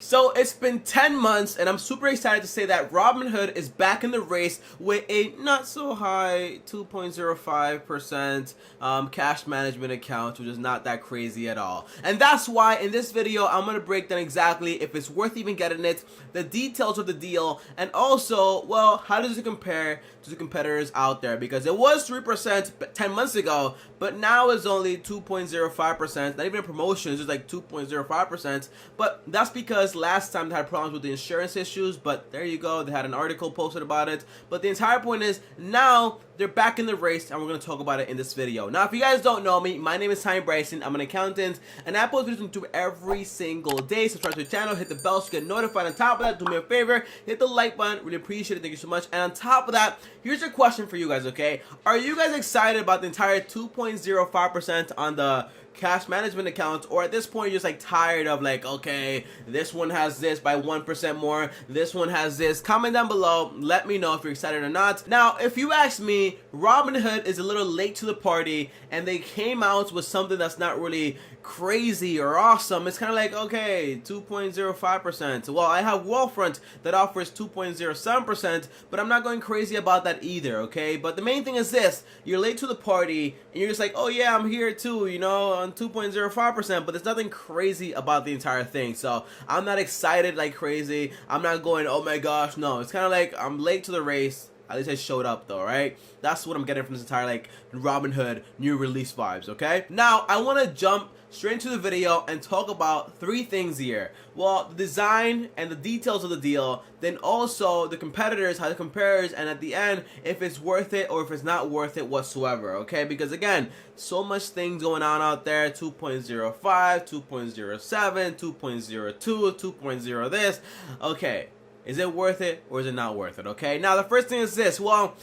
So it's been 10 months and I'm super excited to say that Robinhood is back in the race with a not so high 2.05% cash management account, which is not that crazy at all. And that's why in this video I'm going to break down exactly if it's worth even getting it, the details of the deal, and also, well, how does it compare to the competitors out there, because it was 3% 10 months ago, but now it's only 2.05%, not even a promotion, it's just like 2.05%, but that's because last time they had problems with the insurance issues, but there you go, they had an article posted about it. But the entire point is now they're back in the race and we're going to talk about it in this video. Now if you guys don't know me, my name is Ty Bryson. I'm an accountant and I post videos on YouTube every single day. Subscribe to the channel, hit the bell so you get notified. On top of that, do me a favor, hit the like button, really appreciate it, thank you so much. And on top of that, here's a question for you guys, okay? Are you guys excited about the entire 2.05% on the cash management accounts, or at this point you're just like tired of like, okay, this one has this by 1% more, this one has this? Comment down below, let me know if you're excited or not. Now if you ask me, Robinhood is a little late to the party and they came out with something that's not really crazy or awesome. It's kind of like, okay, 2.05%. Well, I have Wealthfront that offers 2.07%, but I'm not going crazy about that either, okay? But the main thing is this: you're late to the party and you're just like, oh yeah, I'm here too, you know, on 2.05%, but there's nothing crazy about the entire thing. So I'm not excited like crazy. I'm not going, oh my gosh, no. It's kind of like I'm late to the race. At least I showed up though, right? That's what I'm getting from this entire like Robinhood new release vibes, okay? Now I want to jump straight into the video and talk about three things here. Well, the design and the details of the deal, then also the competitors, how it compares, and at the end, if it's worth it or if it's not worth it whatsoever, okay? Because again, so much things going on out there: 2.05, 2.07, 2.02, 2.0 this. Okay, is it worth it or is it not worth it, okay? Now, the first thing is this: well,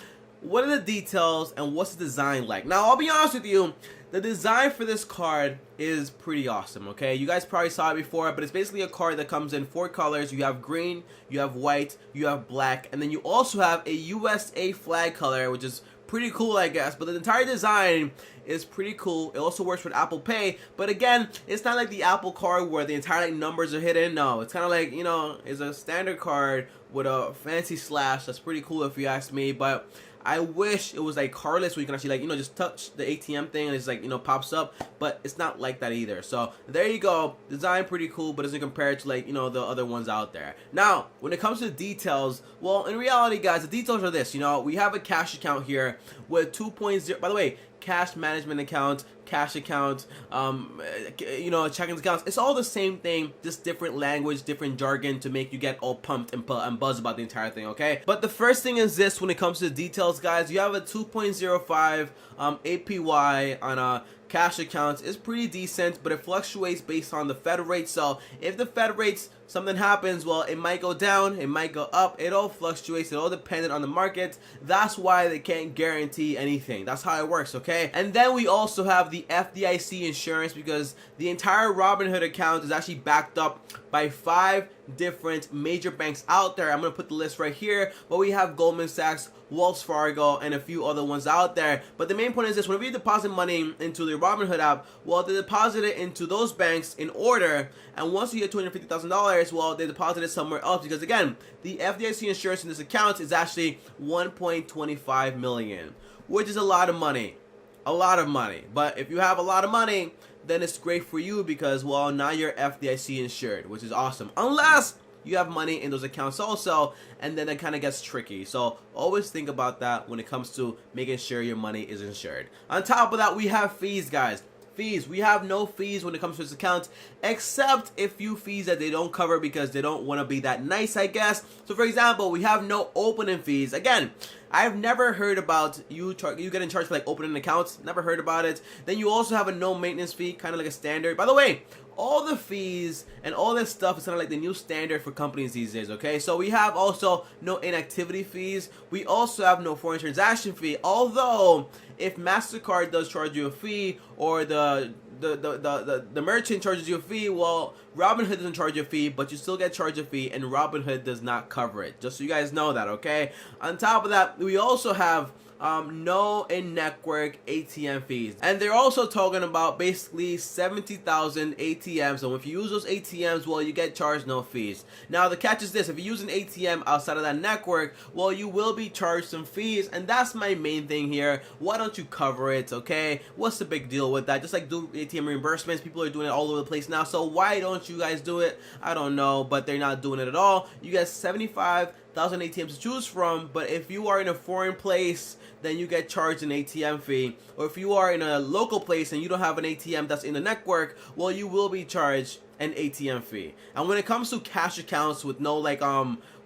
what are the details and what's the design like? Now, I'll be honest with you, the design for this card is pretty awesome, okay? You guys probably saw it before, but it's basically a card that comes in 4 colors. You have green, you have white, you have black, and then you also have a USA flag color, which is pretty cool, I guess. But the entire design is pretty cool. It also works with Apple Pay, but again, it's not like the Apple card where the entire like, numbers are hidden. No, it's kind of like, you know, it's a standard card with a fancy slash. That's pretty cool if you ask me, but I wish it was like cardless where you can actually like, you know, just touch the ATM thing and it's like, you know, pops up, but it's not like that either. So there you go. Design pretty cool, but doesn't compare to like, you know, the other ones out there. Now, when it comes to the details, well, in reality, guys, the details are this. You know, we have a cash account here with 2.0, by the way, cash management account, cash account, you know, checking accounts. It's all the same thing, just different language, different jargon to make you get all pumped and buzz about the entire thing, okay? But the first thing is this: when it comes to the details, guys, you have a 2.05 APY on a cash accounts. Is pretty decent, but it fluctuates based on the Fed rate. So if the Fed rates, something happens, well, it might go down, it might go up. It all fluctuates. It all dependent on the market. That's why they can't guarantee anything. That's how it works, okay? And then we also have the FDIC insurance, because the entire Robinhood account is actually backed up by 5 different major banks out there. I'm gonna put the list right here, but we have Goldman Sachs, Wells Fargo, and a few other ones out there. But the main point is this: whenever you deposit money into the Robinhood app, well, they deposit it into those banks in order, and once you get $250,000, well, they deposit it somewhere else, because again, the FDIC insurance in this account is actually 1.25 million, which is a lot of money. A lot of money. But if you have a lot of money, then it's great for you, because, well, now you're FDIC insured, which is awesome. Unless you have money in those accounts also, and then it kind of gets tricky. So always think about that when it comes to making sure your money is insured. On top of that, we have fees, guys. Fees. We have no fees when it comes to this account, except a few fees that they don't cover because they don't want to be that nice, I guess. So for example, we have no opening fees. Again, I've never heard about you getting charged for like opening accounts. Never heard about it. Then you also have a no maintenance fee, kind of like a standard. By the way, all the fees and all this stuff is kind of like the new standard for companies these days, okay? So we have also no inactivity fees. We also have no foreign transaction fee, although if MasterCard does charge you a fee, or the merchant charges you a fee, well, Robinhood doesn't charge you a fee, but you still get charged a fee, and Robinhood does not cover it. Just so you guys know that, okay? On top of that, we also have no in-network ATM fees. And they're also talking about basically 70,000 ATMs. So if you use those ATMs, well, you get charged no fees. Now the catch is this: if you use an ATM outside of that network, well, you will be charged some fees, and that's my main thing here. Why don't you cover it? Okay, what's the big deal with that? Just like do ATM reimbursements, people are doing it all over the place now, so why don't you guys do it? I don't know, but they're not doing it at all. You get 75,000 ATMs to choose from, but if you are in a foreign place, then you get charged an ATM fee. Or if you are in a local place and you don't have an ATM that's in the network, well, you will be charged an ATM fee. And when it comes to cash accounts with no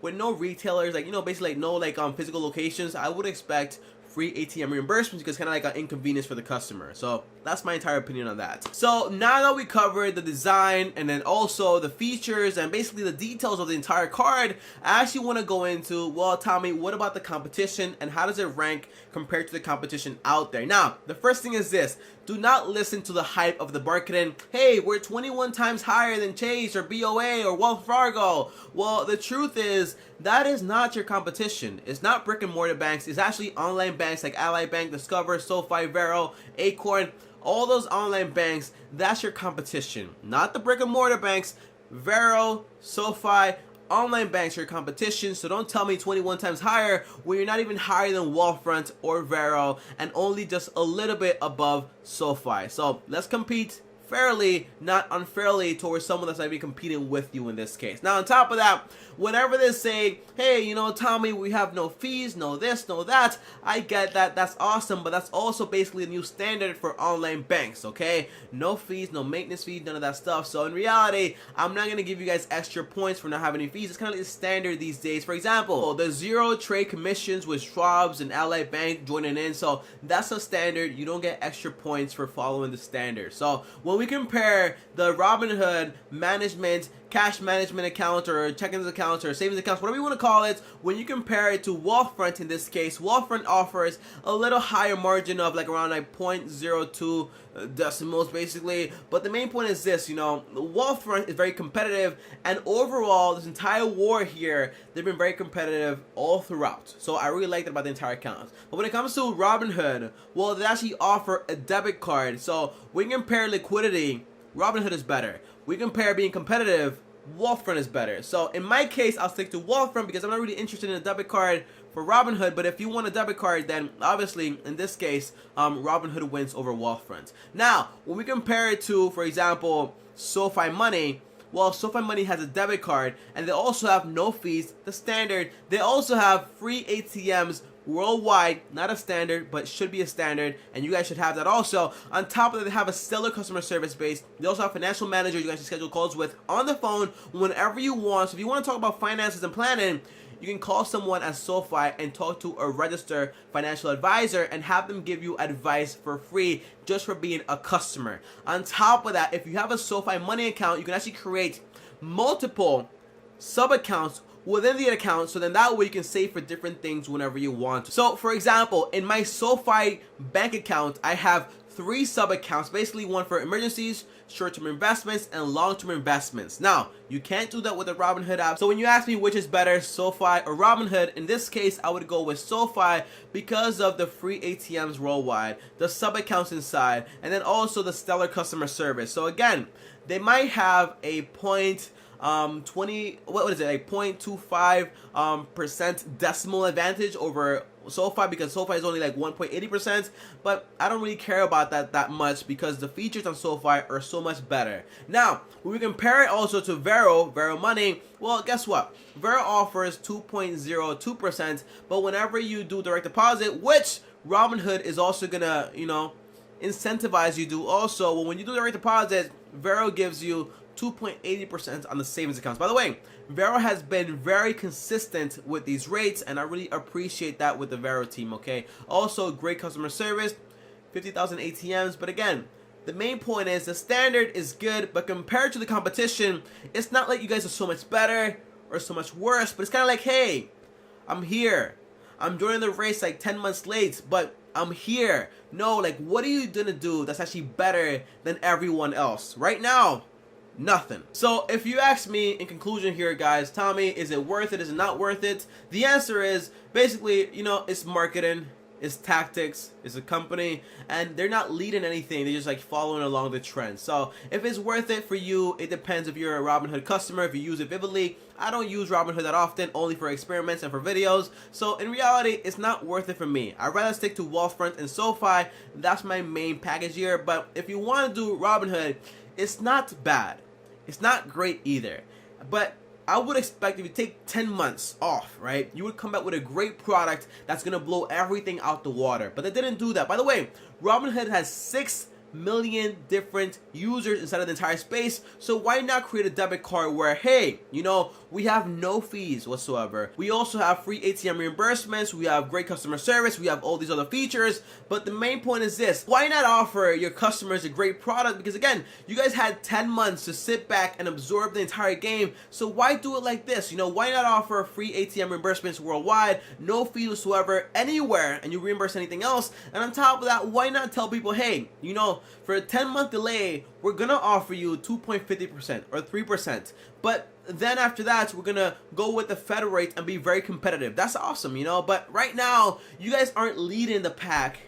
with no retailers, like, you know, basically like no physical locations, I would expect free ATM reimbursements, because it's kind of like an inconvenience for the customer. So that's my entire opinion on that. So now that we covered the design and then also the features and basically the details of the entire card, I actually want to go into, well, Tommy, what about the competition and how does it rank compared to the competition out there? Now, the first thing is this: do not listen to the hype of the marketing. Hey, we're 21 times higher than Chase or BOA or Wells Fargo. Well, the truth is that is not your competition. It's not brick and mortar banks. It's actually online banks like Ally Bank, Discover, SoFi, Vero, Acorn. All those online banks, that's your competition. Not the brick and mortar banks. Vero, SoFi, online banks are your competition. So don't tell me 21 times higher when you're not even higher than Wealthfront or Vero and only just a little bit above SoFi. So let's compete fairly, not unfairly, towards someone that's going to be competing with you in this case. Now, on top of that, whenever they say, hey, you know, Tommy, we have no fees, no this, no that, I get that. That's awesome, but that's also basically a new standard for online banks, okay? No fees, no maintenance fees, none of that stuff. So in reality, I'm not going to give you guys extra points for not having any fees. It's kind of like the standard these days. For example, the zero trade commissions with Schwab's and Ally Bank joining in. So that's a standard. You don't get extra points for following the standard. So when we compare the Robinhood management, cash management account, or checkings accounts, or savings accounts, whatever you want to call it, when you compare it to Wealthfront, in this case, Wealthfront offers a little higher margin of like around like 0.02 decimals basically. But the main point is this, you know, Wealthfront is very competitive, and overall this entire war here, they've been very competitive all throughout. So I really like that about the entire account. But when it comes to Robinhood, well, they actually offer a debit card. So we compare liquidity, Robinhood is better. We compare being competitive, Wealthfront is better. So in my case, I'll stick to Wealthfront because I'm not really interested in a debit card for Robinhood. But if you want a debit card, then obviously in this case, Robinhood wins over Wealthfront. Now, when we compare it to, for example, SoFi Money, well, SoFi Money has a debit card, and they also have no fees, the standard. They also have free ATMs worldwide, not a standard, but should be a standard, and you guys should have that also. On top of that, they have a stellar customer service base. They also have financial managers you guys can schedule calls with on the phone whenever you want. So if you want to talk about finances and planning, you can call someone at SoFi and talk to a registered financial advisor and have them give you advice for free just for being a customer. On top of that, if you have a SoFi Money account, you can actually create multiple sub-accounts within the account, so then that way you can save for different things whenever you want to. So for example, in my SoFi bank account, I have 3 sub-accounts, basically one for emergencies, short-term investments, and long-term investments. Now, you can't do that with the Robinhood app. So when you ask me which is better, SoFi or Robinhood, in this case, I would go with SoFi because of the free ATMs worldwide, the sub-accounts inside, and then also the stellar customer service. So again, they might have a 0.25 percent decimal advantage over SoFi, because SoFi is only like 1.80%, but I don't really care about that much because the features on SoFi are so much better. Now, when we compare it also to Vero Money, well, guess what? Vero offers 2.02%, but whenever you do direct deposit, which Robinhood is also gonna, you know, incentivize you to also, well, when you do direct deposit, Vero gives you 2.80% on the savings accounts. By the way, Vero has been very consistent with these rates, and I really appreciate that with the Vero team, okay? Also, great customer service, 50,000 ATMs, but again, the main point is the standard is good, but compared to the competition, it's not like you guys are so much better or so much worse, but it's kind of like, hey, I'm here. I'm joining the race like 10 months late, but I'm here. No, like, what are you gonna do that's actually better than everyone else? Right now, nothing. So if you ask me in conclusion here, guys, Tommy, is it worth it? Is it not worth it? The answer is basically, you know, it's marketing. It's tactics, it's a company, and they're not leading anything. They're just like following along the trend. So if it's worth it for you, it depends if you're a Robinhood customer, if you use it vividly. I don't use Robinhood that often, only for experiments and for videos. So in reality, it's not worth it for me. I'd rather stick to Wealthfront and SoFi. That's my main package here. But if you want to do Robinhood, it's not bad. It's not great either. But I would expect if you take 10 months off, right, you would come back with a great product that's going to blow everything out the water. But they didn't do that. By the way, Robinhood has 6 million different users inside of the entire space, so why not create a debit card where, hey, you know, we have no fees whatsoever. We also have free ATM reimbursements, we have great customer service, we have all these other features. But the main point is this: why not offer your customers a great product? Because again, you guys had 10 months to sit back and absorb the entire game, so why do it like this? You know, why not offer free ATM reimbursements worldwide, no fees whatsoever, anywhere, and you reimburse anything else? And on top of that, why not tell people, hey, you know, for a 10-month delay, we're gonna offer you 2.50% or 3%. But then after that, we're gonna go with the Fed rate and be very competitive. That's awesome, you know. But right now, you guys aren't leading the pack.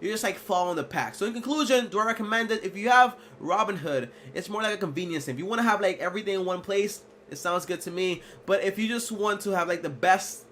You're just like following the pack. So in conclusion, do I recommend it? If you have Robinhood, it's more like a convenience thing. If you want to have like everything in one place, it sounds good to me. But if you just want to have like the best,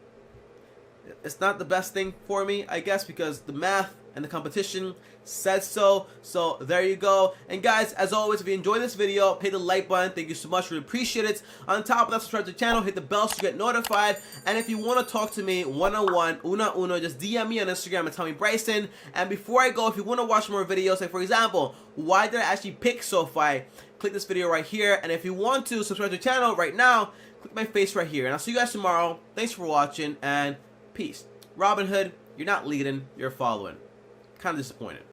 it's not the best thing for me, I guess, because the math and the competition said so. So there you go. And guys, as always, if you enjoyed this video, hit the like button. Thank you so much. Really appreciate it. On top of that, subscribe to the channel, hit the bell so you get notified. And if you want to talk to me one-on-one, uno, just DM me on Instagram and tell me Bryson. And before I go, if you want to watch more videos, like for example, why did I actually pick SoFi, click this video right here. And if you want to subscribe to the channel right now, click my face right here. And I'll see you guys tomorrow. Thanks for watching and peace. Robinhood, you're not leading, you're following. Kind of disappointed.